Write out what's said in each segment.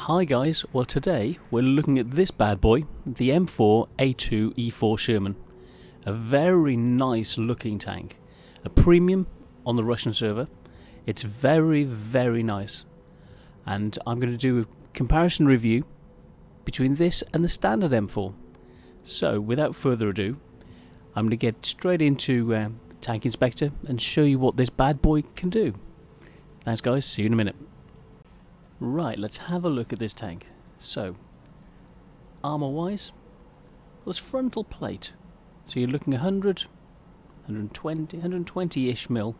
Hi guys, well today we're looking at this bad boy, the M4A2E4 Sherman. A very nice looking tank. A premium on the Russian server. It's very nice. And I'm going to do a comparison review between this and the standard M4. So without further ado, I'm going to get straight into Tank Inspector and show you what this bad boy can do. Thanks guys, see you in a minute. Right, let's have a look at this tank. So, armour-wise, well, it's frontal plate. So you're looking 100, 120, 120-ish mil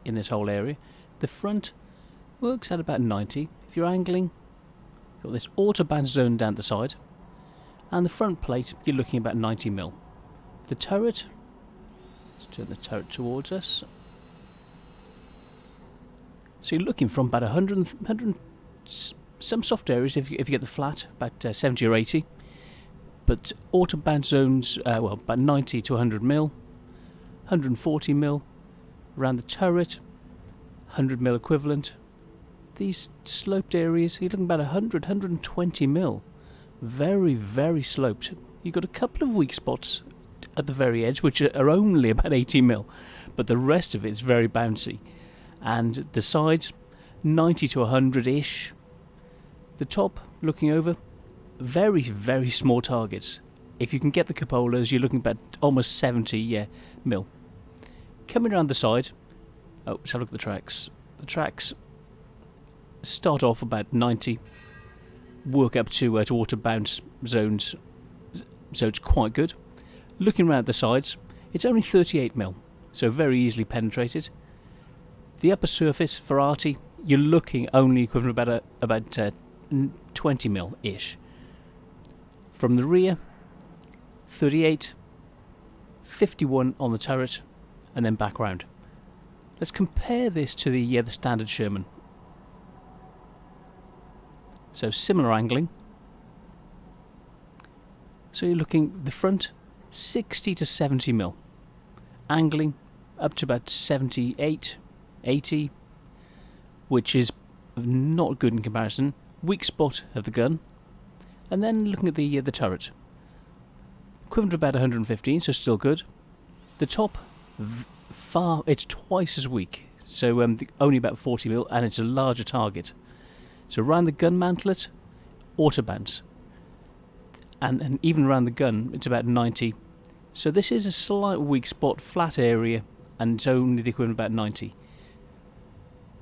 in this whole area. The front works at about 90. If you're angling, you've got this auto bounce zone down the side. And the front plate, you're looking about 90 mil. The turret, let's turn the turret towards us. So you're looking from about 100 some soft areas if you get the flat, about 70 or 80, but auto bounce zones, well, about 90 to 100 mil, 140 mil around the turret, 100 mil equivalent. These sloped areas, you're looking about 100, 120 mil. Very sloped. You've got a couple of weak spots at the very edge, which are only about 80 mil, but the rest of it is very bouncy. And the sides, 90 to 100-ish. The top, looking over, very small targets. If you can get the cupolas, you're looking about almost 70 mil. Coming around the side, let's have a look at the tracks. The tracks start off about 90, work up to auto bounce zones, so it's quite good. Looking around the sides, it's only 38 mil, so very easily penetrated. The upper surface for arty, you're looking only equivalent about 20 mil ish. From the rear, 38, 51 on the turret, and then back round. Let's compare this to the standard Sherman. So similar angling. So you're looking the front 60 to 70 mil, angling up to about 78, 80, which is not good in comparison. Weak spot of the gun, and then looking at the turret, equivalent to about 115, so still good. The top, it's twice as weak, so only about 40 mil, and it's a larger target. So around the gun mantlet, auto bounce, and even around the gun, it's about 90. So this is a slight weak spot, flat area, and it's only the equivalent of about 90.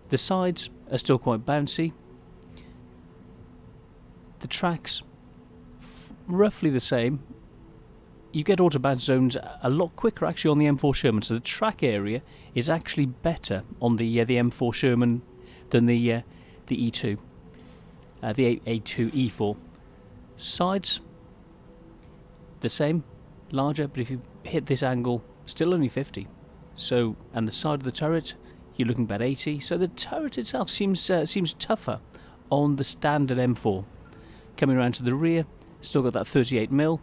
The sides are still quite bouncy. The tracks, roughly the same. You get auto bounce zones a lot quicker actually on the M4 Sherman, so the track area is actually better on the M4 Sherman than the E2, the A2E4. Sides, the same, larger, but if you hit this angle, still only 50. So, and the side of the turret, you're looking about 80. So the turret itself seems tougher on the standard M4. Coming around to the rear, still got that 38 mil.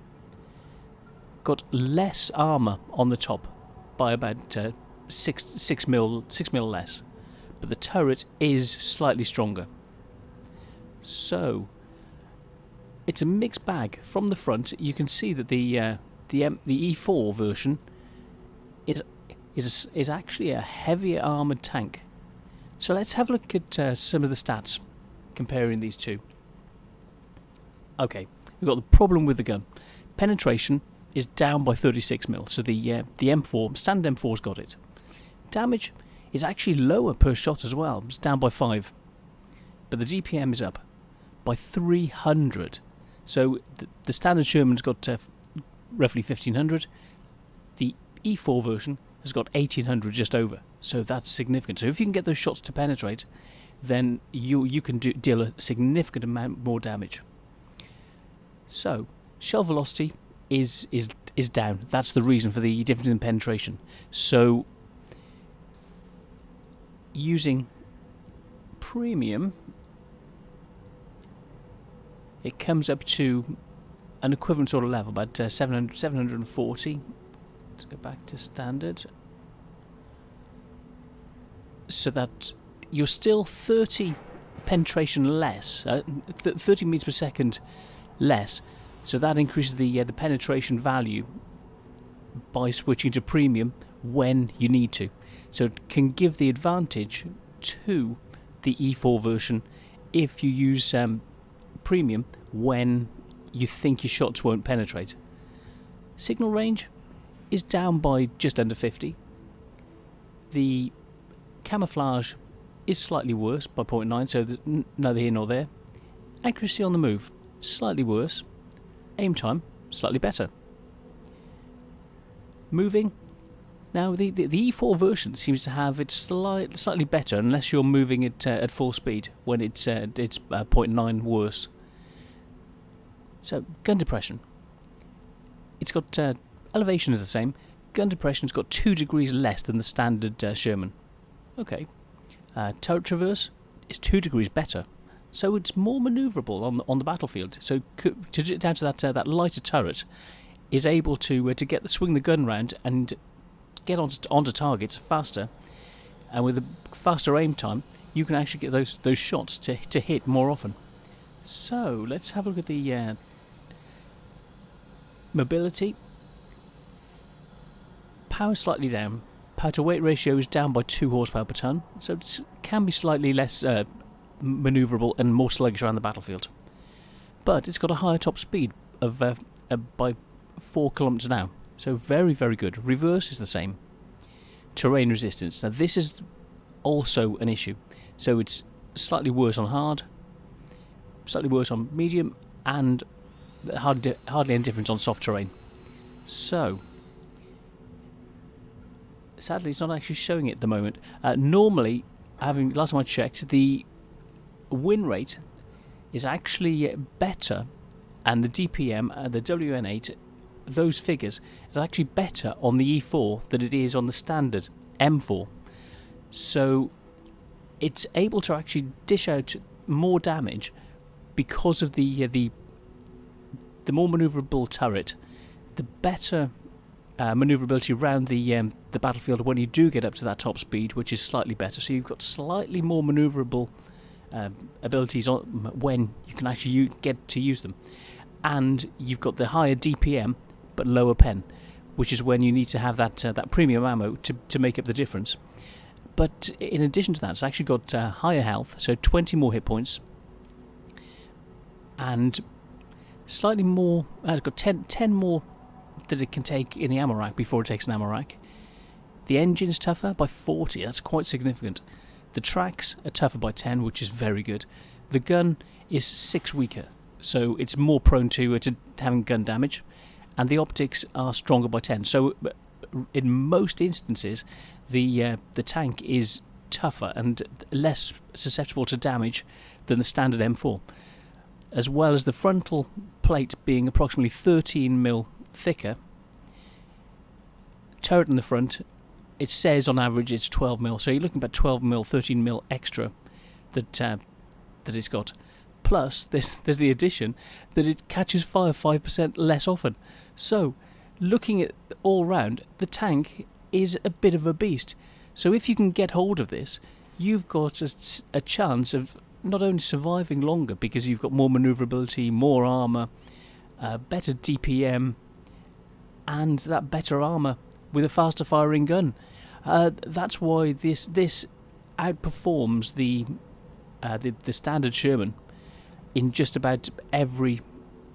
Got less armour on the top by about 6 mil less, but the turret is slightly stronger. So it's a mixed bag. From the front, you can see that the E4 version is actually a heavier armoured tank. So let's have a look at some of the stats comparing these two. Okay, we've got the problem with the gun. Penetration is down by 36 mil, so the M4, standard M4's got it. Damage is actually lower per shot as well, it's down by 5. But the DPM is up by 300. So the standard Sherman's got roughly 1500. The E4 version has got 1800 just over, so that's significant. So if you can get those shots to penetrate, then you can deal a significant amount more damage. So shell velocity is down. That's the reason for the difference in penetration. So using premium, it comes up to an equivalent sort of level, about 740. Let's go back to standard. So that you're still 30 penetration less, 30 meters per second less. So that increases the penetration value by switching to premium when you need to. So it can give the advantage to the E4 version if you use premium when you think your shots won't penetrate. Signal range is down by just under 50. The camouflage is slightly worse by 0.9, so neither here nor there. Accuracy on the move, slightly worse. Aim time, slightly better. Moving, now the E4 version seems to have it slightly better unless you're moving it at full speed, when it's 0.9 worse. So, gun depression. It's got elevation is the same. Gun depression's got 2 degrees less than the standard Sherman. Okay. Turret traverse is 2 degrees better, so it's more manoeuvrable on the battlefield. So to do it down to that lighter turret is able to swing the gun round and get onto targets faster, and with a faster aim time, you can actually get those shots to hit more often. So let's have a look at the mobility. Power slightly down. Power to weight ratio is down by 2 horsepower per ton, so it can be slightly less manoeuvrable and more sluggish around the battlefield. But it's got a higher top speed of by 4 kilometers an hour, so very, very good. Reverse is the same. Terrain resistance. Now this is also an issue. So it's slightly worse on hard, slightly worse on medium, and hardly any difference on soft terrain. So sadly, it's not actually showing it at the moment. Normally, last time I checked, the win rate is actually better, and the DPM, the WN8, those figures, is actually better on the E4 than it is on the standard M4. So it's able to actually dish out more damage because of the more manoeuvrable turret, the better manoeuvrability around the battlefield when you do get up to that top speed, which is slightly better. So you've got slightly more manoeuvrable abilities when you can actually get to use them, and you've got the higher DPM but lower pen, which is when you need to have that premium ammo to make up the difference. But in addition to that, it's actually got higher health, so 20 more hit points, and slightly more. It's got 10 more that it can take in the ammo rack before it takes an ammo rack. The engine's tougher by 40, that's quite significant. The tracks are tougher by 10, which is very good. The gun is 6 weaker, so it's more prone to having gun damage, and the optics are stronger by 10. So in most instances, the tank is tougher and less susceptible to damage than the standard M4, as well as the frontal plate being approximately 13mm thicker. Turret in the front, it says on average it's 12mm, so you're looking at 12mm, 13mm extra that it's got. Plus, there's the addition that it catches fire 5% less often. So, looking at all round, the tank is a bit of a beast. So if you can get hold of this, you've got a chance of not only surviving longer because you've got more manoeuvrability, more armour, better DPM, and that better armour with a faster firing gun. That's why this outperforms the standard Sherman in just about every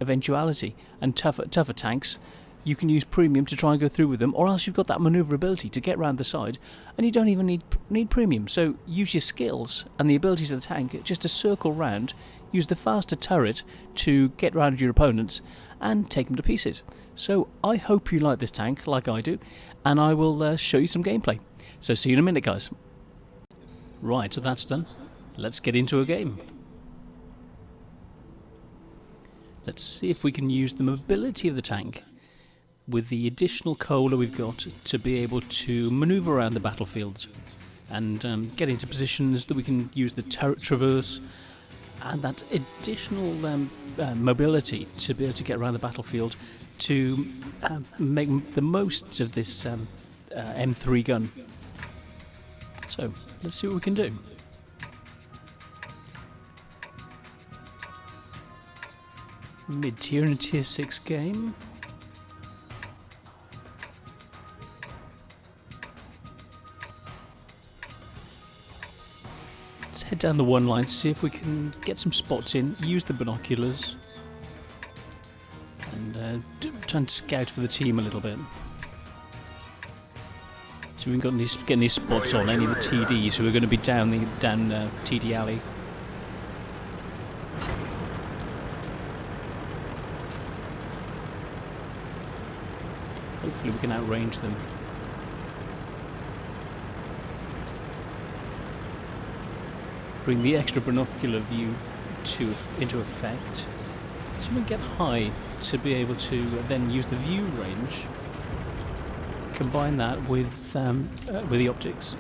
eventuality. And tougher tanks, you can use premium to try and go through with them, or else you've got that manoeuvrability to get round the side, and you don't even need premium. So use your skills and the abilities of the tank just to circle round, use the faster turret to get round your opponents and take them to pieces. So I hope you like this tank like I do, and I will show you some gameplay. So see you in a minute, guys. Right, so that's done. Let's get into a game. Let's see if we can use the mobility of the tank with the additional cola we've got to be able to manoeuvre around the battlefield and get into positions that we can use the turret traverse and that additional mobility to be able to get around the battlefield to make the most of this M3 gun. So let's see what we can do. Mid-tier in a tier 6 game. Let's head down the one line, see if we can get some spots in, use the binoculars, and try and scout for the team a little bit. So we've got getting these spots on any of the TDs who are going to be down TD alley. Hopefully we can outrange them. Bring the extra binocular view into effect, so we get high to be able to then use the view range. Combine that with the optics.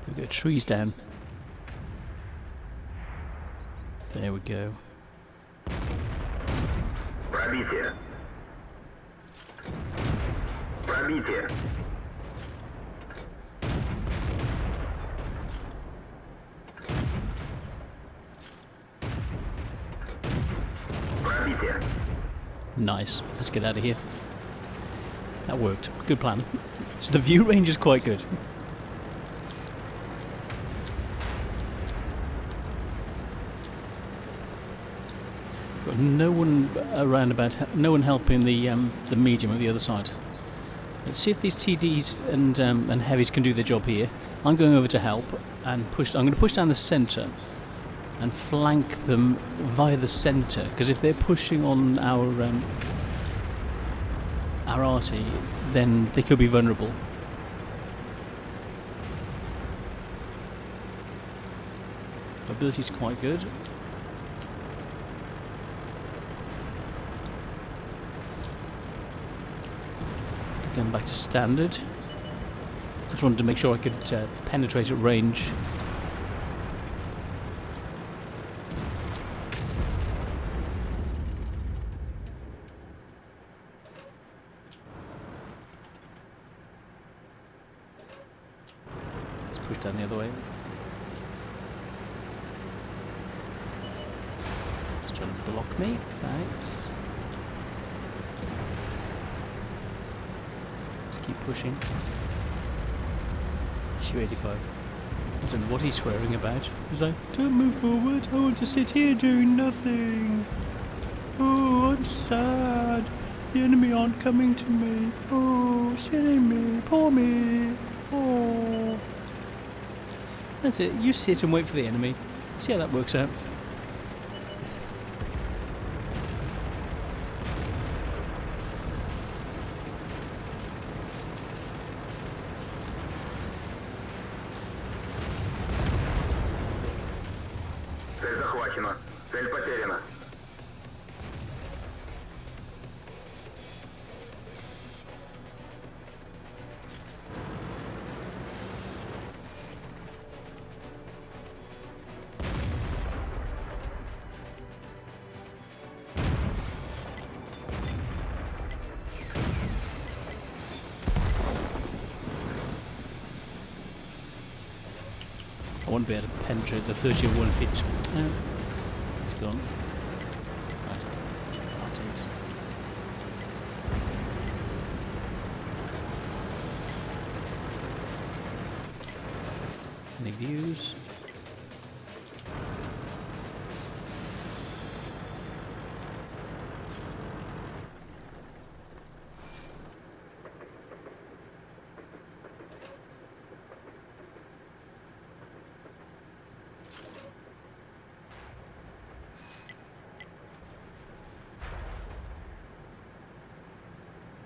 There we go, trees down. There we go. Пробитие. Пробитие. Пробитие. Nice. Let's get out of here. That worked. Good plan. So the view range is quite good. Got no one around about. No one helping the medium at the other side. Let's see if these TDs and heavies can do their job here. I'm going over to help and push. I'm going to push down the centre and flank them via the centre, because if they're pushing on our arty, then they could be vulnerable. Mobility's quite good. Going back to standard. Just wanted to make sure I could penetrate at range. Let's push down the other way. Just trying to block me. Thanks. Keep pushing. Su-85. I don't know what he's swearing about. He's like, don't move forward, I want to sit here doing nothing. Oh, I'm sad. The enemy aren't coming to me. Oh, silly me, poor me. Oh. That's it, you sit and wait for the enemy. See how that works out. Цель захвачена. Цель потеряна. I won't be able to penetrate the 31 feet. It's gone. Right. Arties. Any views?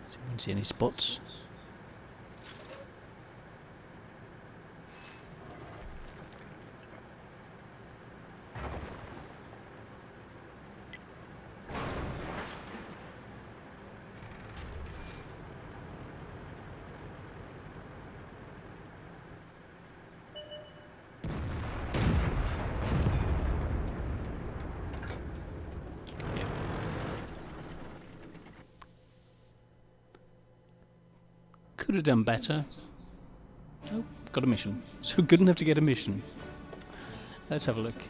So we can see any spots. Could have done better. Oh, got a mission. So good enough to get a mission. Let's have a look.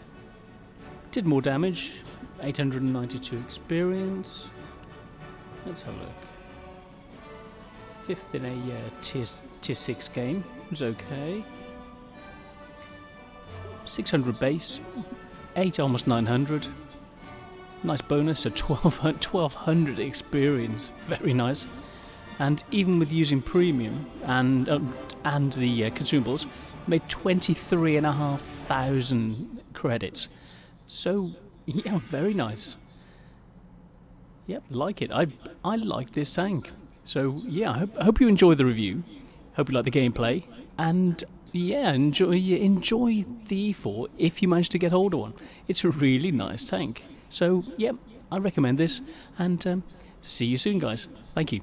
Did more damage. 892 experience. Let's have a look. Fifth in a tier 6 game. Was okay. 600 base. 8, almost 900. Nice bonus, so 1200 experience. Very nice. And even with using premium and the consumables, made 23,500 credits. So yeah, very nice. Yep, like it. I like this tank. So yeah, I hope you enjoy the review. Hope you like the gameplay, and yeah, enjoy the E4 if you manage to get hold of one. It's a really nice tank. So yep, I recommend this, and see you soon, guys. Thank you.